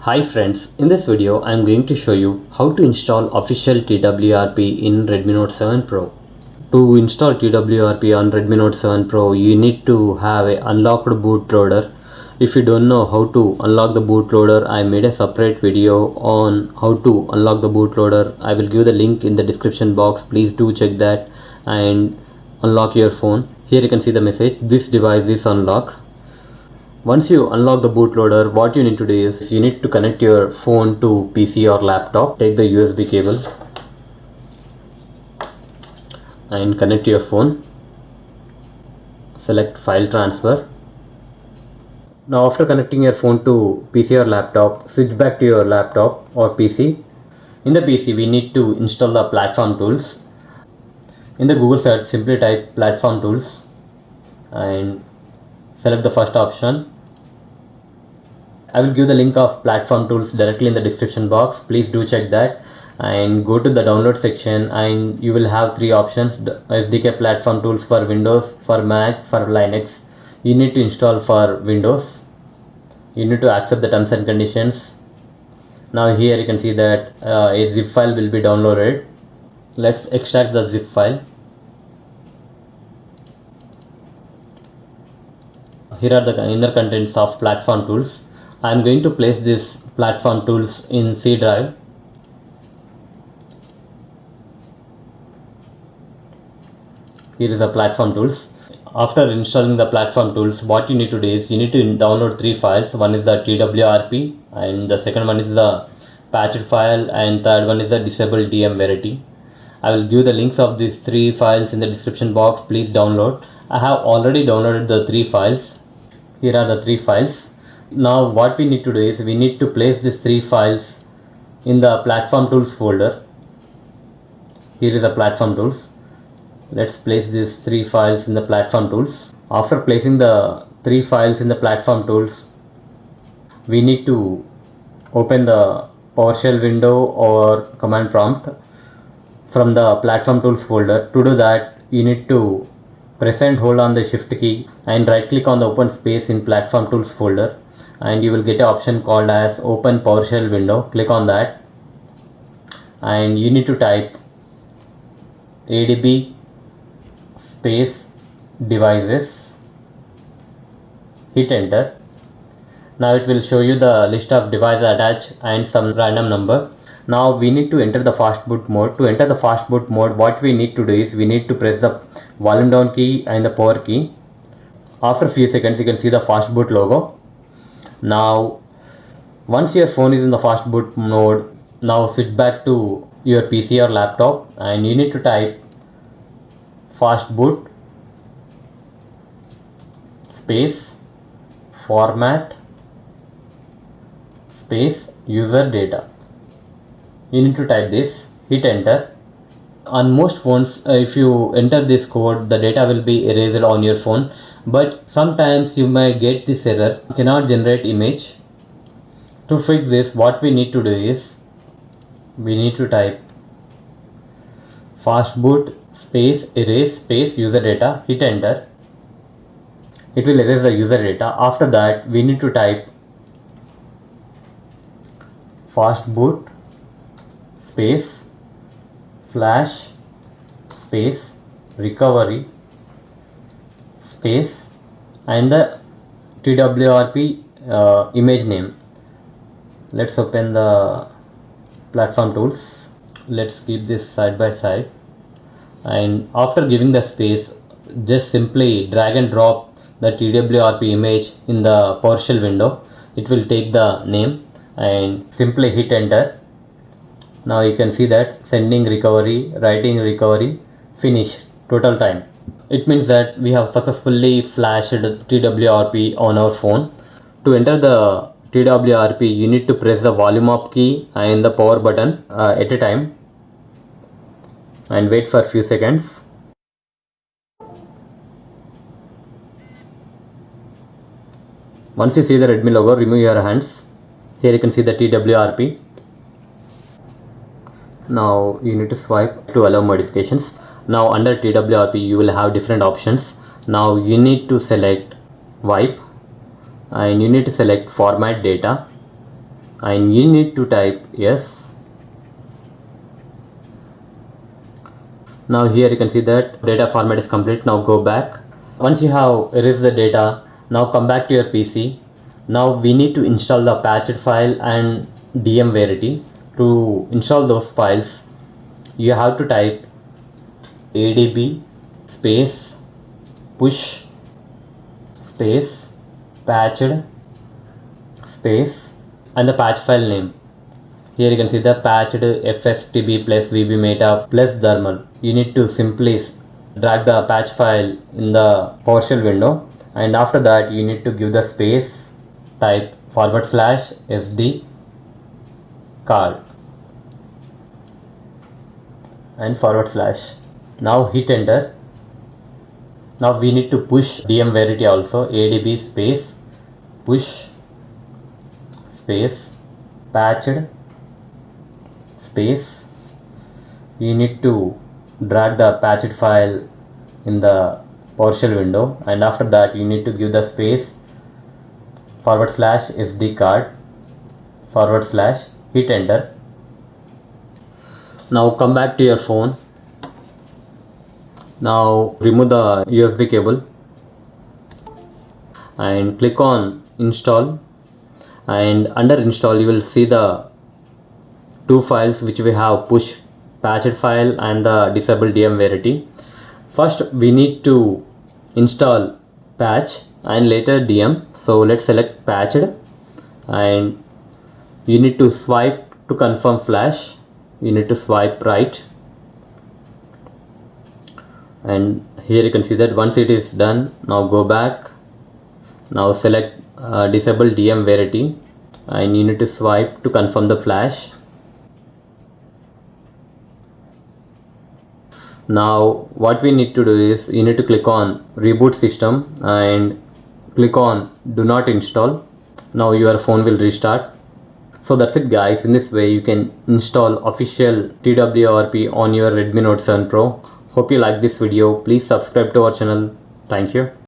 Hi friends, in this video I am going to show you how to install official TWRP in Redmi Note 7 Pro. To install TWRP on Redmi Note 7 Pro, you need to have a unlocked bootloader. If you don't know how to unlock the bootloader, I made a separate video on how to unlock the bootloader. I will give the link in the description box. Please do check that and unlock your phone. Here you can see the message, this device is unlocked. Once you unlock the bootloader, what you need to do is you need to connect your phone to PC or laptop. Take the USB cable and connect your phone. Select file transfer. Now after connecting your phone to PC or laptop, switch back to your laptop or PC. In the PC we need to install the platform tools. In the Google search, simply type platform tools and select the first option. I will give the link of platform tools directly in the description box. Please do check that and go to the download section and you will have three options: SDK platform tools for Windows, for Mac, for Linux. You need to install for Windows. You need to accept the terms and conditions. Now here you can see that a zip file will be downloaded. Let's extract the zip file. Here are the inner contents of platform tools. I am going to place this platform tools in C drive. Here is the platform tools. After installing the platform tools, what you need to do is you need to download three files. One is the TWRP and the second one is the patched file and third one is the disabled DM Verity. I will give the links of these three files in the description box. Please download. I have already downloaded the three files. Here are the three files. Now what we need to do is we need to place these three files in the platform tools folder. Here is the platform tools. Let's place these three files in the platform tools. After placing the three files in the platform tools, we need to open the PowerShell window or command prompt from the platform tools folder. To do that, you need to press and hold on the shift key and right click on the open space in platform tools folder and you will get an option called as open PowerShell window. Click on that and you need to type adb space devices, hit enter. Now it will show you the list of devices attached and some random number. Now we need to enter the fast boot mode. To enter the fast boot mode, what we need to do is we need to press the volume down key and the power key. After a few seconds you can see the fast boot logo. Now once your phone is in the fast boot mode, now switch back to your PC or laptop and you need to type fast boot space format space user data. You need to type this, hit enter. On most phones, if you enter this code, the data will be erased on your phone, but sometimes you may get this error, you cannot generate image. To fix this, what we need to do is we need to type fastboot space erase space user data, hit enter. It will erase the user data. After that, we need to type fastboot space flash space recovery space and the TWRP image name. Let's open the platform tools. Let's keep this side by side and after giving the space, just simply drag and drop the TWRP image in the PowerShell window. It will take the name and simply hit enter. Now you can see that sending recovery, writing recovery, finish, total time. It means that we have successfully flashed TWRP on our phone. To enter the TWRP, you need to press the volume up key and the power button at a time and wait for a few seconds. Once you see the Redmi logo, remove your hands. Here you can see the TWRP. Now you need to swipe to allow modifications. Now under TWRP you will have different options. Now you need to select wipe and you need to select format data and you need to type yes. Now here you can see that data format is complete. Now go back. Once you have erased the data, now come back to your PC. Now we need to install the patched file and DM Verity. To install those files, you have to type adb space push space patched space and the patch file name. Here you can see the patched fstb plus vbmeta plus thermal. You need to simply drag the patch file in the PowerShell window, and after that you need to give the space, type /sd card and /. Now hit enter. Now we need to push DM Verity also. adb space push space patched space. You need to drag the patched file in the PowerShell window, and after that you need to give the space /sd card / hit enter. Now come back to your phone. Now remove the USB cable and click on install, and under install you will see the two files which we have pushed, patched file and the disabled DM Verity. First we need to install patch and later DM. So let's select patched, and you need to swipe to confirm flash. You need to swipe right, and here you can see that once it is done, now go back. Now select disable DM Verity, and you need to swipe to confirm the flash. Now what we need to do is you need to click on reboot system and click on do not install. Now your phone will restart. So that's it guys. In this way you can install official TWRP on your Redmi Note 7 Pro. Hope you like this video. Please subscribe to our channel. Thank you.